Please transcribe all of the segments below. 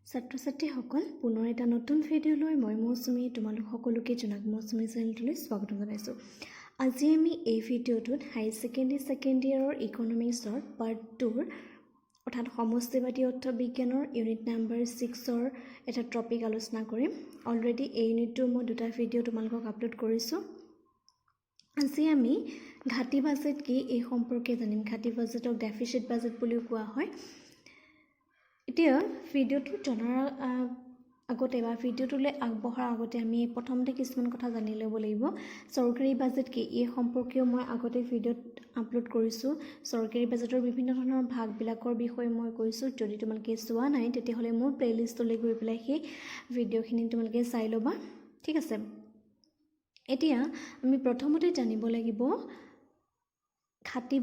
ছাত্ৰ-ছাত্ৰীসকল পুনৰ এটা নতুন ভিডিঅ'লৈ মই মৌচুমী তোমালোক সকলোকে জনাক মৌচুমী চেনেলটোলৈ স্বাগতম জনাইছোঁ। আজি আমি এই ভিডিঅ'টোত হাই ছেকেণ্ডেৰী ছেকেণ্ড ইয়াৰৰ ইকনমিক্সৰ পাৰ্ট 2 অৰ্থাৎ সমষ্টিবাদী অৰ্থবিজ্ঞানৰ ইউনিট নাম্বাৰ 6ৰ এটা টপিক আলোচনা কৰিম। অলৰেডি এই ইউনিটটোৰ মই দুটা ভিডিঅ' তোমালোকক আপলোড কৰিছোঁ। আজি আমি ঘাটি বাজেট কি এই সম্পৰ্কে জানিম। ঘাটি বাজেটক ডেফিচিট বাজেট বুলিও কোৱা হয়। এতিয়া ভিডিঅ'টো জনাৰ আগতে বা ভিডিঅ'টোলৈ আগবঢ়াৰ আগতে আমি প্ৰথমতে কিছুমান কথা জানি ল'ব লাগিব। চৰকাৰী বাজেট কি এই সম্পৰ্কেও মই আগতে ভিডিঅ'ত আপলোড কৰিছোঁ। চৰকাৰী বাজেটৰ বিভিন্ন ধৰণৰ ভাগবিলাকৰ বিষয়ে মই কৈছোঁ। যদি তোমালোকে চোৱা নাই তেতিয়াহ'লে মোৰ প্লে'লিষ্টলৈ গৈ পেলাই সেই ভিডিঅ'খিনি তোমালোকে চাই ল'বা, ঠিক আছে। এতিয়া আমি প্ৰথমতে জানিব লাগিব ঘাটি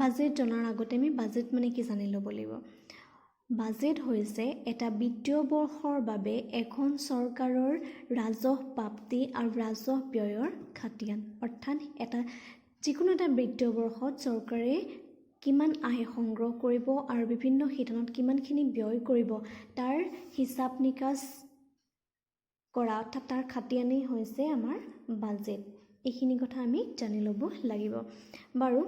বাজেট জনাৰ আগতে আমি বাজেট মানে কি জানি ল'ব লাগিব। বাজেট হৈছে এটা বিত্তীয় বৰ্ষৰ বাবে এখন চৰকাৰৰ ৰাজহ প্ৰাপ্তি আৰু ৰাজহ ব্যয়ৰ খাটিয়ান। অৰ্থাৎ যিকোনো এটা বিত্তীয় বৰ্ষত চৰকাৰে কিমান আয় সংগ্ৰহ কৰিব আৰু বিভিন্ন শিতানত কিমানখিনি ব্যয় কৰিব তাৰ হিচাপ নিকাচ কৰা, অৰ্থাৎ তাৰ খাটিয়ানেই হৈছে আমাৰ বাজেট। এইখিনি কথা আমি জানি ল'ব লাগিব। বাৰু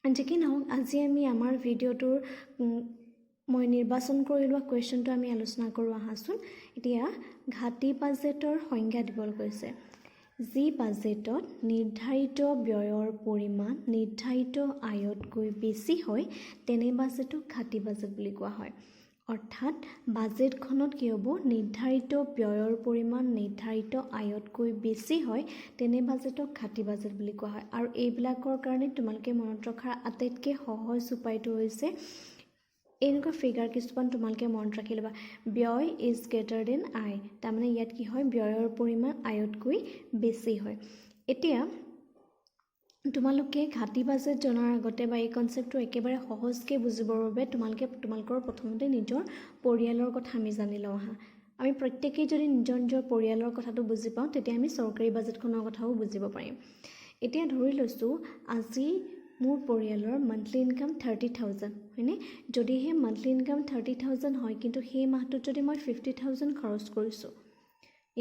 যি কি নহওক, আজি আমি আমাৰ ভিডিঅ'টোৰ মই নিৰ্বাচন কৰি লোৱা কুৱেশ্যনটো আমি আলোচনা কৰোঁ আহাচোন। এতিয়া ঘাটি বাজেটৰ সংজ্ঞা দিবলৈ কৈছে। যি বাজেটত নিৰ্ধাৰিত ব্যয়ৰ পৰিমাণ নিৰ্ধাৰিত আয়তকৈ বেছি হয় তেনে বাজেটক ঘাটি বাজেট বুলি কোৱা হয়। অৰ্থাৎ বাজেটখনত কি হ'ব, নিৰ্ধাৰিত ব্যয়ৰ পৰিমাণ নিৰ্ধাৰিত আয়তকৈ বেছি হয় তেনে বাজেটক ঘাটি বাজেট বুলি কোৱা হয়। আৰু এইবিলাকৰ কাৰণে তোমালোকে মনত ৰখাৰ আটাইতকৈ সহজ উপায়টো হৈছে এনেকুৱা ফিগাৰ কিছুমান তোমালোকে মনত ৰাখি ল'বা। ব্যয় ইজ গ্ৰেটাৰ দেন আয়, তাৰমানে ইয়াত কি হয়, ব্যয়ৰ পৰিমাণ আয়তকৈ বেছি হয়। এতিয়া তোমালোকে ঘাটি বাজেট জনাৰ আগতে বা এই কনচেপ্টটো একেবাৰে সহজকৈ বুজিবৰ বাবে তোমালোকৰ প্ৰথমতে নিজৰ পৰিয়ালৰ কথা আমি জানি লওঁ আহা। আমি প্ৰত্যেকেই যদি নিজৰ নিজৰ পৰিয়ালৰ কথাটো বুজি পাওঁ তেতিয়া আমি চৰকাৰী বাজেটখনৰ কথাও বুজিব পাৰিম। এতিয়া ধৰি লৈছোঁ আজি মোৰ পৰিয়ালৰ মান্থলি ইনকাম 30,000 হয়নে। যদিহে মান্থলি ইনকাম 30,000 হয় কিন্তু সেই মাহটোত যদি মই 50,000 খৰচ কৰিছোঁ,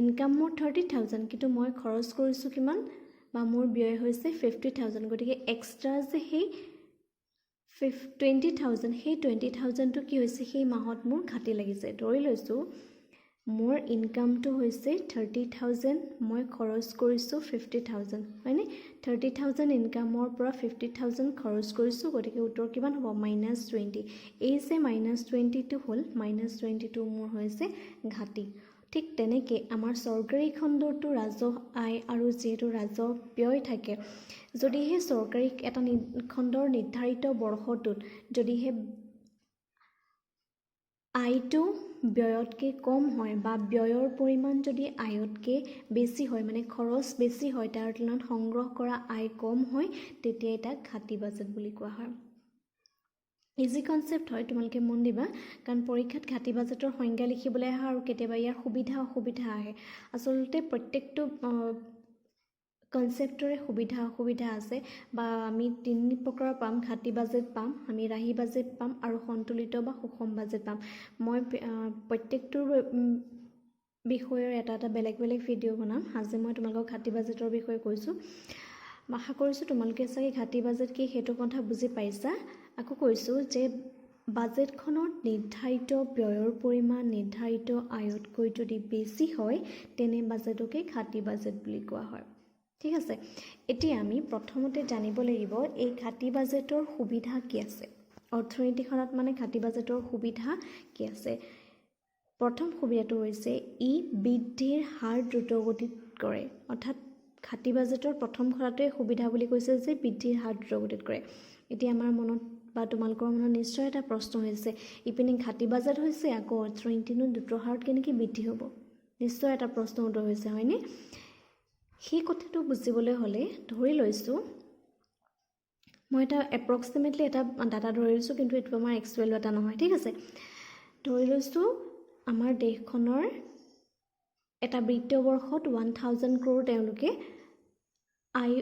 ইনকাম মোৰ 30,000 কিন্তু মই খৰচ কৰিছোঁ কিমান, বা মোৰ ব্যয় হৈছে 50,000, গতিকে এক্সট্ৰা যে সেই 20,000 সেই 20,000টো কি হৈছে, সেই মাহত মোৰ ঘাটি লাগিছে। ধৰি লৈছোঁ মোৰ ইনকামটো হৈছে 30,000, মই খৰচ কৰিছোঁ 50,000 হয়নে। 30,000 ইনকামৰ পৰা 50,000 খৰচ কৰিছোঁ, গতিকে উত্তৰ কিমান হ'ব, -20। এই যে -20টো হ'ল, -20টো মোৰ হৈছে ঘাটি। ঠিক তেনেকৈ আমাৰ চৰকাৰী খণ্ডটো ৰাজহ আয় আৰু যিহেতু ৰাজহ ব্যয় থাকে, যদিহে চৰকাৰী এটা খণ্ডৰ নিৰ্ধাৰিত বৰ্ষটোত যদিহে আয়টো ব্যয়তকৈ কম হয় বা ব্যয়ৰ পৰিমাণ যদি আয়তকৈ বেছি হয়, মানে খৰচ বেছি হয়, তাৰ তুলনাত সংগ্ৰহ কৰা আয় কম হয়, তেতিয়া তাক ঘাটি বাজেট বুলি কোৱা হয়। ইজি কনচেপ্ট হয়, তোমালোকে মন দিবা, কাৰণ পৰীক্ষাত ঘাটি বাজেটৰ সংজ্ঞা লিখিবলৈ আহে আৰু কেতিয়াবা ইয়াৰ সুবিধা অসুবিধা আহে। আচলতে প্ৰত্যেকটো কনচেপ্টৰে সুবিধা অসুবিধা আছে, বা আমি 3 প্ৰকাৰৰ পাম। ঘাটি বাজেট পাম, আমি ৰাহি বাজেট পাম আৰু সন্তুলিত বা সুষম বাজেট পাম। মই প্ৰত্যেকটোৰ বিষয়ৰ এটা বেলেগ বেলেগ ভিডিঅ' বনাম। আজি মই তোমালোকক ঘাটি বাজেটৰ বিষয়ে কৈছোঁ। আশা কৰিছোঁ তোমালোকে চাগে ঘাটি বাজেট কি সেইটো কথা বুজি পাইছা। আকৌ কৈছোঁ যে বাজেটখনত নিৰ্ধাৰিত ব্যয়ৰ পৰিমাণ নিৰ্ধাৰিত আয়তকৈ যদি বেছি হয় তেনে বাজেটকে ঘাটি বাজেট বুলি কোৱা হয়, ঠিক আছে। এতিয়া আমি প্ৰথমতে জানিব লাগিব এই ঘাটি বাজেটৰ সুবিধা কি আছে। অৰ্থনীতিখনত মানে ঘাটি বাজেটৰ সুবিধা কি আছে। প্ৰথম সুবিধাটো হৈছে ই বৃদ্ধিৰ হাৰ দ্ৰুতগতিত কৰে। অৰ্থাৎ ঘাটি বাজেটৰ প্ৰথম কথাটোৱে সুবিধা বুলি কৈছে যে বৃদ্ধিৰ হাৰ দ্ৰুতগতিত কৰে। এতিয়া আমাৰ মনত বা তোমালোকৰ মনত নিশ্চয় এটা প্ৰশ্ন হৈছে, ইপিনে ঘাটি বাজেট হৈছে, আকৌ অৰ্থনীতিনো দ্ৰুত হাৰত কেনেকৈ বৃদ্ধি হ'ব, নিশ্চয় এটা প্ৰশ্ন উত্তৰ হৈছে হয়নে। সেই কথাটো বুজিবলৈ হ'লে ধৰি লৈছোঁ, মই এটা এপ্ৰক্সিমেটলি এটা ডাটা ধৰি লৈছোঁ, কিন্তু এইটো আমাৰ এক্সুৱেল ডাটা নহয়, ঠিক আছে। ধৰি লৈছোঁ আমাৰ দেশখনৰ এটা বিত্তীয় বৰ্ষত 1,000 crore তেওঁলোকে আয়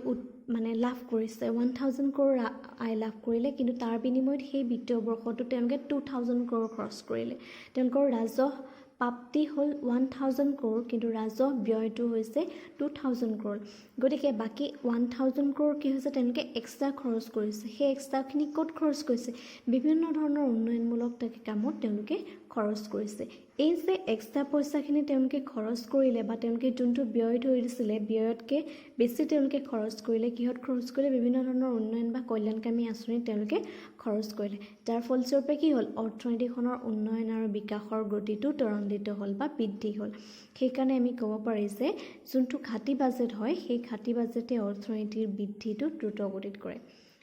মানে লাভ কৰিছে 1000 crore আয় লাভ কৰিলে, কিন্তু তাৰ বিনিময়ত সেই বিত্তীয় বৰ্ষটো তেওঁলোকে 2000 crore খৰচ কৰিলে। তেওঁলোকৰ ৰাজহ প্ৰাপ্তি হ'ল 1000 crore, কিন্তু ৰাজহ ব্যয়টো হৈছে 2000 crore। গতিকে বাকী 1000 crore কি হৈছে, তেওঁলোকে এক্সট্ৰা খৰচ কৰিছে। সেই এক্সট্ৰাখিনি ক'ত খৰচ কৰিছে? বিভিন্ন ধৰণৰ উন্নয়নমূলক কামত তেওঁলোকে খৰচ কৰিছে। এই যে এক্সট্ৰা পইচাখিনি তেওঁলোকে খৰচ কৰিলে বা তেওঁলোকে যোনটো ব্যয় ধৰিছিলে, ব্যয়তকৈ বেছি তেওঁলোকে খৰচ কৰিলে। কিহত খৰচ কৰিলে? বিভিন্ন ধৰণৰ উন্নয়ন বা কল্যাণকামী আঁচনিত তেওঁলোকে খৰচ কৰিলে। যাৰ ফলস্বৰূপে কি হ'ল? অৰ্থনীতিখনৰ উন্নয়ন আৰু বিকাশৰ গতিটো ত্বৰান্বিত হ'ল বা বৃদ্ধি হ'ল। সেইকাৰণে আমি ক'ব পাৰি যে যোনটো ঘাটি বাজেট হয়, সেই ঘাটি বাজেটে অৰ্থনীতিৰ বৃদ্ধিটো দ্ৰুত গতিত কৰে।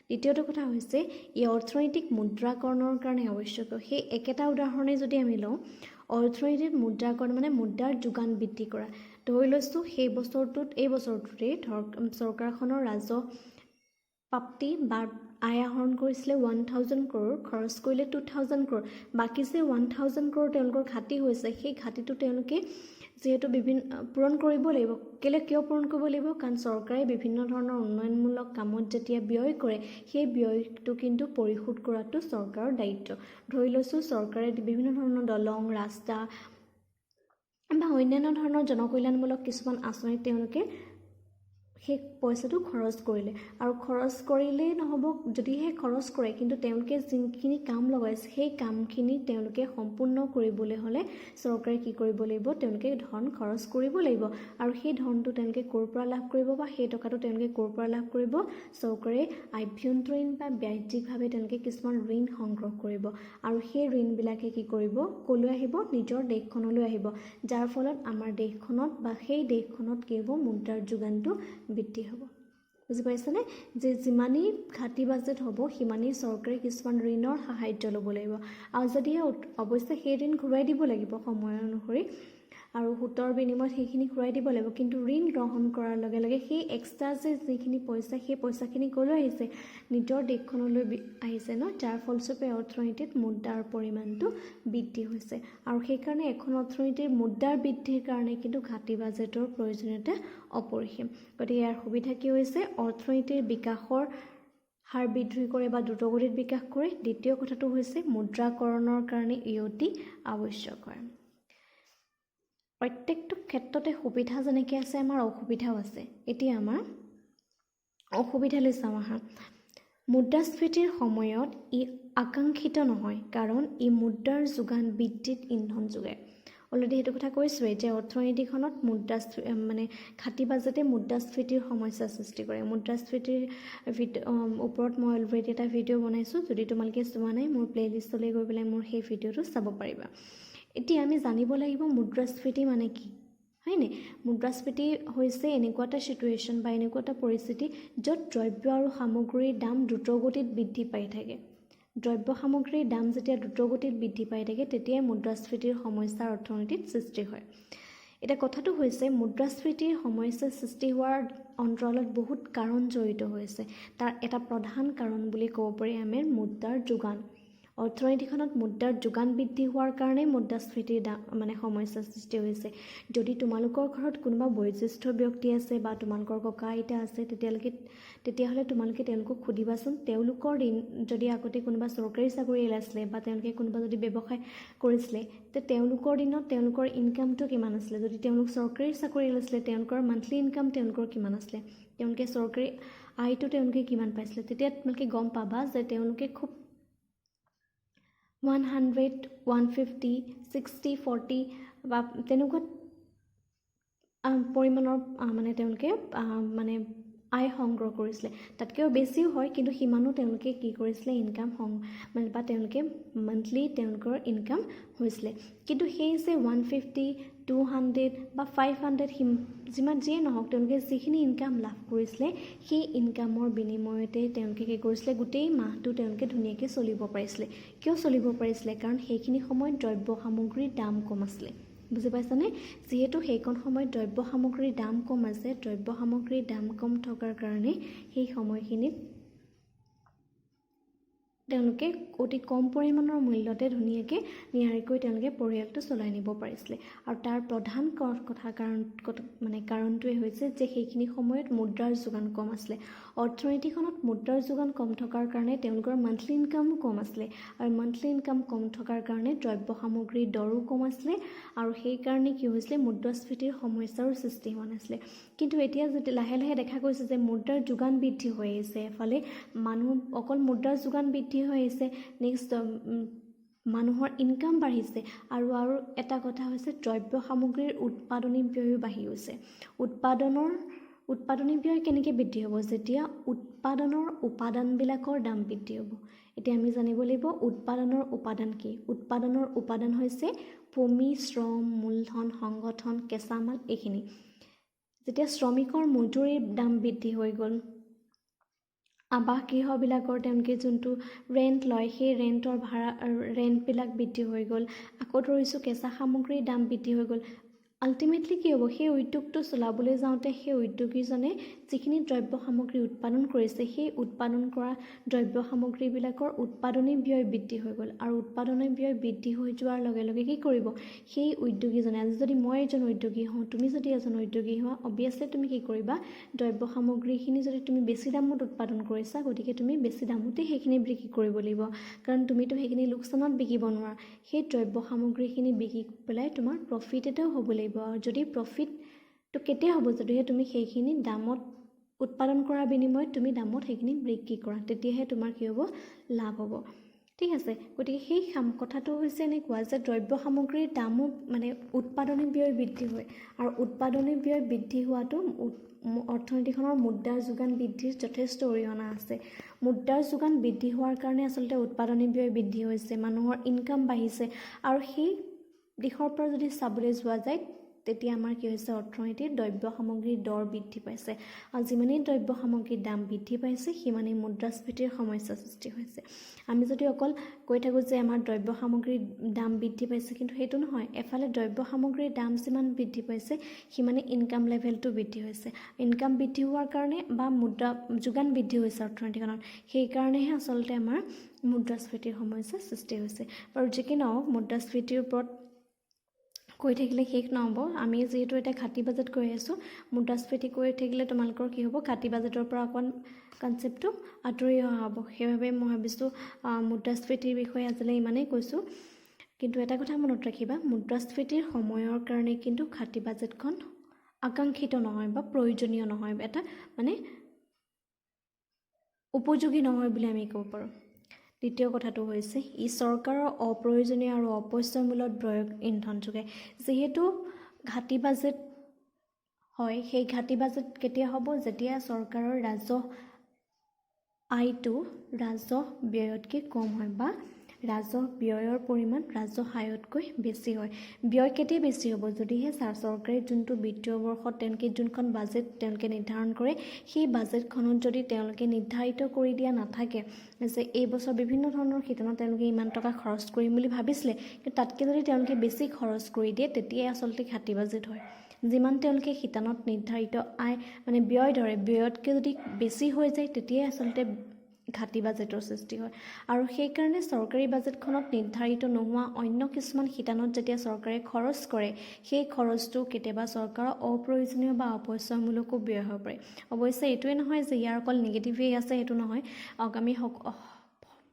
দ্বিতীয়টো কথা হৈছে ই অৰ্থনৈতিক মুদ্ৰাকৰণৰ কাৰণে আৱশ্যকীয়। সেই একেটা উদাহৰণে যদি আমি লওঁ, অৰ্থনীতিত মুদ্ৰাকৰণ মানে মুদ্ৰাৰ যোগান বৃদ্ধি কৰা। ধৰি লৈছোঁ সেই বছৰটোত এই বছৰটোতেই চৰকাৰখনৰ ৰাজহ প্ৰাপ্তি বা আয় আহৰণ কৰিছিলে 1000 crore, খৰচ কৰিলে 2000 crore। বাকী যে 1000 crore তেওঁলোকৰ ঘাটি হৈছে, সেই ঘাটিটো তেওঁলোকে যিহেতু পূৰণ কৰিব লাগিব। কিয় পূৰণ কৰিব লাগিব? কাৰণ চৰকাৰে বিভিন্ন ধৰণৰ উন্নয়নমূলক কামত যেতিয়া ব্যয় কৰে, সেই ব্যয়টো কিন্তু পৰিশোধ কৰাটো চৰকাৰৰ দায়িত্ব। ধৰি লৈছোঁ চৰকাৰে বিভিন্ন ধৰণৰ দলং, ৰাস্তা বা অন্যান্য ধৰণৰ জনকল্যাণমূলক কিছুমান আঁচনিত তেওঁলোকে সেই পইচাটো খৰচ কৰিলে। আৰু খৰচ কৰিলেই নহ'ব, যদিহে খৰচ কৰে, কিন্তু তেওঁলোকে যিখিনি কাম লগাইছে সেই কামখিনি তেওঁলোকে সম্পূৰ্ণ কৰিবলৈ হ'লে চৰকাৰে কি কৰিব লাগিব? তেওঁলোকে ধন খৰচ কৰিব লাগিব। আৰু সেই ধনটো তেওঁলোকে ক'ৰ পৰা লাভ কৰিব বা সেই টকাটো তেওঁলোকে ক'ৰ পৰা লাভ কৰিব? চৰকাৰে আভ্যন্তৰীণ বা বাহ্যিকভাৱে তেওঁলোকে কিছুমান ঋণ সংগ্ৰহ কৰিব। আৰু সেই ঋণবিলাকে কি কৰিব? ক'লৈ আহিব? নিজৰ দেশখনলৈ আহিব। যাৰ ফলত আমাৰ দেশখনত বা সেই দেশখনত কি হ'ব? মুদ্ৰাৰ যোগানটো বৃদ্ধি হ'ব। বুজি পাইছেনে? যে যিমানেই ঘাটি বাজেট হ'ব, সিমানেই চৰকাৰে কিছুমান ঋণৰ সাহায্য ল'ব লাগিব। আৰু যদিহে অৱশ্যে সেই ঋণ ঘূৰাই দিব লাগিব সময় অনুসৰি, আৰু সুতৰ বিনিময়ত সেইখিনি ঘূৰাই দিব লাগিব। কিন্তু ঋণ গ্ৰহণ কৰাৰ লগে লগে সেই এক্সট্ৰা যে যিখিনি পইচা, সেই পইচাখিনি ক'লৈ আহিছে? নিজৰ দেশখনলৈ আহিছে ন? যাৰ ফলস্বৰূপে অৰ্থনীতিত মুদ্ৰাৰ পৰিমাণটো বৃদ্ধি হৈছে। আৰু সেইকাৰণে এখন অৰ্থনীতিৰ মুদ্ৰাৰ বৃদ্ধিৰ কাৰণে কিন্তু ঘাটি বাজেটৰ প্ৰয়োজনীয়তা অপৰিসীম। গতিকে ইয়াৰ সুবিধা কি হৈছে? অৰ্থনীতিৰ বিকাশৰ হাৰ বৃদ্ধি কৰে বা দ্ৰুতগতিত বিকাশ কৰে। দ্বিতীয় কথাটো হৈছে মুদ্ৰাকৰণৰ কাৰণে ই অতি আৱশ্যক হয়। প্ৰত্যেকটো ক্ষেত্ৰতে সুবিধা যেনেকৈ আছে, আমাৰ অসুবিধাও আছে। এতিয়া আমাৰ অসুবিধালৈ চাওঁ আহা। মুদ্ৰাস্ফীতিৰ সময়ত ই আকাংক্ষিত নহয়, কাৰণ ই মুদ্ৰাৰ যোগান বৃদ্ধিত ইন্ধন যোগায়। অলৰেডি সেইটো কথা কৈছোঁৱেই যে অৰ্থনীতিখনত মানে ঘাটি বাজেটে মুদ্ৰাস্ফীতিৰ সমস্যাৰ সৃষ্টি কৰে। মুদ্ৰাস্ফীতিৰ ওপৰত মই অলৰেডি এটা ভিডিঅ' বনাইছোঁ। যদি তোমালোকে চোৱা নাই, মোৰ প্লে'লিষ্টলৈ গৈ পেলাই মোৰ সেই ভিডিঅ'টো চাব পাৰিবা। এতিয়া আমি জানিব লাগিব মুদ্ৰাস্ফীতি মানে কি, হয়নে? মুদ্ৰাস্ফীতি হৈছে এনেকুৱা এটা চিটুৱেশ্যন বা এনেকুৱা এটা পৰিস্থিতি য'ত দ্ৰব্য আৰু সামগ্ৰীৰ দাম দ্ৰুতগতিত বৃদ্ধি পাই থাকে। দ্ৰব্য সামগ্ৰীৰ দাম যেতিয়া দ্ৰুতগতিত বৃদ্ধি পাই থাকে, তেতিয়াই মুদ্ৰাস্ফীতিৰ সমস্যাৰ অৰ্থনীতিত সৃষ্টি হয়। এতিয়া কথাটো হৈছে মুদ্ৰাস্ফীতিৰ সমস্যা সৃষ্টি হোৱাৰ অন্তৰালত বহুত কাৰণ জড়িত হৈছে। তাৰ এটা প্ৰধান কাৰণ বুলি ক'ব পাৰি আমাৰ মুদ্ৰাৰ যোগান। অৰ্থনীতিখনত মুদ্ৰাৰ যোগান বৃদ্ধি হোৱাৰ কাৰণেই মুদ্ৰাস্ফীতিৰ মানে সমস্যাৰ সৃষ্টি হৈছে। যদি তোমালোকৰ ঘৰত কোনোবা বয়োজ্যেষ্ঠ ব্যক্তি আছে বা তোমালোকৰ ককা আইতা আছে, তেতিয়াহ'লে তোমালোকে তেওঁলোকক সুধিবাচোন, তেওঁলোকৰ ঋণ যদি আগতে কোনোবা চৰকাৰী চাকৰি আছিলে বা তেওঁলোকে কোনোবা যদি ব্যৱসায় কৰিছিলে, তে তেওঁলোকৰ দিনত তেওঁলোকৰ ইনকামটো কিমান আছিলে? যদি তেওঁলোক চৰকাৰী চাকৰি আছিলে, তেওঁলোকৰ মান্থলি ইনকাম তেওঁলোকৰ কিমান আছিলে? তেওঁলোকে চৰকাৰী আয়টো তেওঁলোকে কিমান পাইছিলে? তেতিয়া তোমালোকে গম পাবা যে তেওঁলোকে খুব 100, 150, 60, 40 বা তেনেকুৱা পৰিমাণৰ মানে তেওঁলোকে মানে আয় সংগ্ৰহ কৰিছিলে। তাতকৈও বেছিও হয়, কিন্তু সিমানো তেওঁলোকে কি কৰিছিলে? ইনকাম মানে বা তেওঁলোকে মান্থলি তেওঁলোকৰ ইনকাম হৈছিলে। কিন্তু সেই যে 150, 200 বা 500 যিয়ে নহওক, তেওঁলোকে যিখিনি ইনকাম লাভ কৰিছিলে, সেই ইনকামৰ বিনিময়তে তেওঁলোকে কি কৰিছিলে? গোটেই মাহটো তেওঁলোকে ধুনীয়াকৈ চলিব পাৰিছিলে। কিয় চলিব পাৰিছিলে? কাৰণ সেইখিনি সময়ত দ্ৰব্য সামগ্ৰীৰ দাম কম আছিলে। বুজি পাইছানে? যিহেতু সেইকণ সময়ত দ্ৰব্য সামগ্ৰীৰ দাম কম আছে, দ্ৰব্য সামগ্ৰীৰ দাম কম থকাৰ কাৰণে সেই সময়খিনিত তেওঁলোকে অতি কম পৰিমাণৰ মূল্যতে ধুনীয়াকৈ নিয়াৰিকৈ তেওঁলোকে পৰিয়ালটো চলাই নিব পাৰিছিলে আৰু তাৰ প্ৰধান কাৰণটোৱে হৈছে যে সেইখিনি সময়ত মুদ্ৰাৰ যোগান কম আছিলে অৰ্থনীতিখনত মুদ্ৰাৰ যোগান কম থকাৰ কাৰণে তেওঁলোকৰ মান্থলি ইনকামো কম আছিলে আৰু মান্থলি ইনকাম কম থকাৰ কাৰণে দ্ৰব্য সামগ্ৰীৰ দৰো কম আছিলে আৰু সেইকাৰণে কি হৈছিলে মুদ্ৰাস্ফীতিৰ সমস্যাৰো সৃষ্টি হোৱা নাছিলে কিন্তু এতিয়া যদি লাহে লাহে দেখা গৈছে যে মুদ্ৰাৰ যোগান বৃদ্ধি হৈ আহিছে এফালে মানুহ অকল মুদ্ৰাৰ যোগান বৃদ্ধি হৈ আহিছে নেক্সট মানুহৰ ইনকাম বাঢ়িছে আৰু এটা কথা হৈছে দ্ৰব্য সামগ্ৰীৰ উৎপাদনী ব্যয়ো বাঢ়ি গৈছে উৎপাদনী ব্যয় কেনেকৈ বৃদ্ধি হ'ব যেতিয়া উৎপাদনৰ উপাদানবিলাকৰ দাম বৃদ্ধি হ'ব এতিয়া আমি জানিব লাগিব উৎপাদনৰ উপাদান কি উৎপাদনৰ উপাদান হৈছে ভূমি শ্ৰম মূলধন সংগঠন কেঁচামাল এইখিনি যেতিয়া শ্ৰমিকৰ মজুৰিৰ দাম বৃদ্ধি হৈ গ'ল আৱাস গৃহবিলাকৰ তেওঁলোকে যোনটো ৰেণ্ট লয় সেই ৰেণ্টবিলাক বৃদ্ধি হৈ গ'ল আকৌ ধৰিছোঁ কেঁচা সামগ্ৰীৰ দাম বৃদ্ধি হৈ গ'ল আল্টিমেটলি কি হ'ব সেই উদ্যোগটো চলাবলৈ যাওঁতে সেই উদ্যোগীজনে যিখিনি দ্ৰব্য সামগ্ৰী উৎপাদন কৰিছে সেই উৎপাদন কৰা দ্ৰব্য সামগ্ৰীবিলাকৰ উৎপাদনী ব্যয় বৃদ্ধি হৈ গ'ল আৰু উৎপাদনী ব্যয় বৃদ্ধি হৈ যোৱাৰ লগে লগে কি কৰিব সেই উদ্যোগীজনে আজি যদি মই এজন উদ্যোগী হওঁ তুমি যদি এজন উদ্যোগী হোৱা অবভিয়াছলি তুমি কি কৰিবা দ্ৰব্য সামগ্ৰীখিনি যদি তুমি বেছি দামত উৎপাদন কৰিছা গতিকে তুমি বেছি দামতে সেইখিনি বিক্ৰী কৰিব লাগিব কাৰণ তুমিতো সেইখিনি লোকচানত বিকিব নোৱাৰা সেই দ্ৰব্য সামগ্ৰীখিনি বিক্ৰী পেলাই তোমাৰ প্ৰফিট এটাও হ'ব লাগিব যদি প্ৰফিটটো কেতিয়া হ'ব যদিহে তুমি সেইখিনি দামত উৎপাদন কৰাৰ বিনিময়ত তুমি দামত সেইখিনি বিক্ৰী কৰা তেতিয়াহে তোমাৰ কি হ'ব লাভ হ'ব ঠিক আছে গতিকে সেই কথাটো হৈছে এনেকুৱা যে দ্ৰব্য সামগ্ৰীৰ দামো মানে উৎপাদনী ব্যয় বৃদ্ধি হয় আৰু উৎপাদনী ব্যয় বৃদ্ধি হোৱাটো অৰ্থনীতিখনৰ মুদ্ৰাৰ যোগান বৃদ্ধিৰ যথেষ্ট অৰিহণা আছে মুদ্ৰাৰ যোগান বৃদ্ধি হোৱাৰ কাৰণে আচলতে উৎপাদনী ব্যয় বৃদ্ধি হৈছে মানুহৰ ইনকাম বাঢ়িছে আৰু সেই দিশৰ পৰা যদি চাবলৈ যোৱা যায় তেতিয়া আমাৰ কি হৈছে অৰ্থনীতিৰ দ্ৰব্য সামগ্ৰীৰ দৰ বৃদ্ধি পাইছে আৰু যিমানেই দ্ৰব্য সামগ্ৰীৰ দাম বৃদ্ধি পাইছে সিমানেই মুদ্ৰাস্ফীতিৰ সমস্যা সৃষ্টি হৈছে আমি যদি অকল কৈ থাকোঁ যে আমাৰ দ্ৰব্য সামগ্ৰীৰ দাম বৃদ্ধি পাইছে কিন্তু সেইটো নহয় এফালে দ্ৰব্য সামগ্ৰীৰ দাম যিমান বৃদ্ধি পাইছে সিমানে ইনকাম লেভেলটো বৃদ্ধি হৈছে ইনকাম বৃদ্ধি হোৱাৰ কাৰণে বা মুদ্ৰা যোগান বৃদ্ধি হৈছে অৰ্থনীতিখনত সেইকাৰণেহে আচলতে আমাৰ মুদ্ৰাস্ফীতিৰ সমস্যা সৃষ্টি হৈছে আৰু যি কি নহওক মুদ্ৰাস্ফীতিৰ ওপৰত কৈ থাকিলে শেষ নহ'ব আমি যিহেতু এতিয়া ঘাটি বাজেট কৈ আছোঁ মুদ্ৰাস্ফীতি কৈ থাকিলে তোমালোকৰ কি হ'ব ঘাটি বাজেটৰ পৰা অকণ কনচেপ্টটো আঁতৰি অহা হ'ব সেইবাবে মই ভাবিছোঁ মুদ্ৰাস্ফীতিৰ বিষয়ে আজিলৈ ইমানেই কৈছোঁ কিন্তু এটা কথা মনত ৰাখিবা মুদ্ৰাস্ফীতিৰ সময়ৰ কাৰণে কিন্তু ঘাটি বাজেটখন আকাংক্ষিত নহয় বা প্ৰয়োজনীয় নহয় এটা মানে উপযোগী নহয় বুলি আমি ক'ব পাৰোঁ দ্বিতীয় কথাটো হৈছে ই চৰকাৰৰ অপ্ৰয়োজনীয় আৰু অপচয়মূলক ব্যয়ক ইন্ধন যোগায় যিহেতু ঘাটি বাজেট হয় সেই ঘাটি বাজেট কেতিয়া হ'ব যেতিয়া চৰকাৰৰ ৰাজহ ব্যয়তকৈ কম হয় বা ৰাজহ ব্যয়ৰ পৰিমাণ ৰাজহ আয়তকৈ বেছি হয় ব্যয় কেতিয়া বেছি হ'ব যদিহে চৰকাৰে যোনটো বিত্তীয় বৰ্ষত তেওঁলোকে যোনখন বাজেট তেওঁলোকে নিৰ্ধাৰণ কৰে সেই বাজেটখনত যদি তেওঁলোকে নিৰ্ধাৰিত কৰি দিয়া নাথাকে যে এই বছৰ বিভিন্ন ধৰণৰ শিতানত তেওঁলোকে ইমান টকা খৰচ কৰিম বুলি ভাবিছিলে কিন্তু তাতকৈ যদি তেওঁলোকে বেছি খৰচ কৰি দিয়ে তেতিয়াই আচলতে ঘাটি বাজেট হয় যিমান তেওঁলোকে শিতানত নিৰ্ধাৰিত আয় মানে ব্যয় ধৰে ব্যয়তকৈ যদি বেছি হৈ যায় তেতিয়াই আচলতে ঘাটি বাজেটৰ সৃষ্টি হয় আৰু সেইকাৰণে চৰকাৰী বাজেটখনত নিৰ্ধাৰিত নোহোৱা অন্য কিছুমান শিতানত যেতিয়া চৰকাৰে খৰচ কৰে সেই খৰচটো কেতিয়াবা চৰকাৰৰ অপ্ৰয়োজনীয় বা অপচয়মূলকো ব্যয় হ'ব পাৰে অৱশ্যে এইটোৱে নহয় যে ইয়াৰ অকল নিগেটিভেই আছে সেইটো নহয় আমি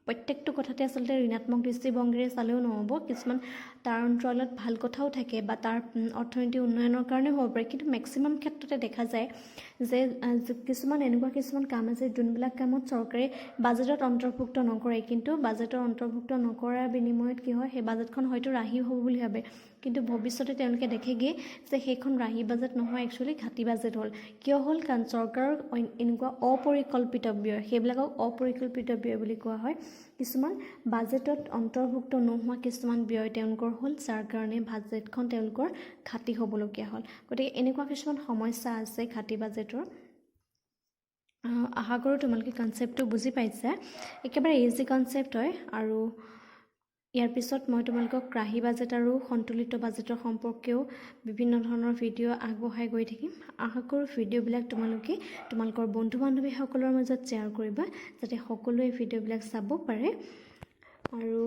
প্ৰত্যেকটো কথাতে আচলতে ঋণাত্মক দৃষ্টিভংগীৰে চালেও নহ'ব কিছুমান তাৰ অন্তৰালত ভাল কথাও থাকে বা তাৰ অৰ্থনীতি উন্নয়নৰ কাৰণেও হ'ব পাৰে কিন্তু মেক্সিমাম ক্ষেত্ৰতে দেখা যায় যে এনেকুৱা কিছুমান কাম আছে যোনবিলাক কামত চৰকাৰে বাজেটত অন্তৰ্ভুক্ত নকৰে কিন্তু বাজেটৰ অন্তৰ্ভুক্ত নকৰাৰ বিনিময়ত কি হয় সেই বাজেটখন হয়তো ৰাহি হ'ব বুলি ভাবে কিন্তু ভৱিষ্যতে তেওঁলোকে দেখেগৈ যে সেইখন ৰাহি বাজেট নহয় একচুৱেলি ঘাটি বাজেট হ'ল কিয় হ'ল কাৰণ চৰকাৰৰ এনেকুৱা অপৰিকল্পিত ব্যয় সেইবিলাকক অপৰিকল্পিত ব্যয় বুলি কোৱা হয় কিছুমান বাজেটত অন্তৰ্ভুক্ত নোহোৱা কিছুমান ব্যয় তেওঁলোকৰ হ'ল যাৰ কাৰণে বাজেটখন তেওঁলোকৰ ঘাটি হ'বলগীয়া হ'ল গতিকে এনেকুৱা কিছুমান সমস্যা আছে ঘাটি বাজেটৰ আশা কৰোঁ তোমালোকে কনচেপ্টটো বুজি পাইছা একেবাৰে ইজি কনচেপ্ট হয় আৰু ইয়াৰ পিছত মই তোমালোকক ৰাহি বাজেট আৰু সন্তুলিত বাজেটৰ সম্পৰ্কেও বিভিন্ন ধৰণৰ ভিডিঅ' আগবঢ়াই গৈ থাকিম। আশা কৰোঁ ভিডিঅ'বিলাক তোমালোকে তোমালোকৰ বন্ধু বান্ধৱীসকলৰ মাজত শ্বেয়াৰ কৰিবা যাতে সকলোৱে ভিডিঅ'বিলাক চাব পাৰে। আৰু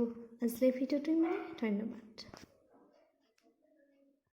আজিৰ ভিডিঅ'টো ইমানেই। ধন্যবাদ।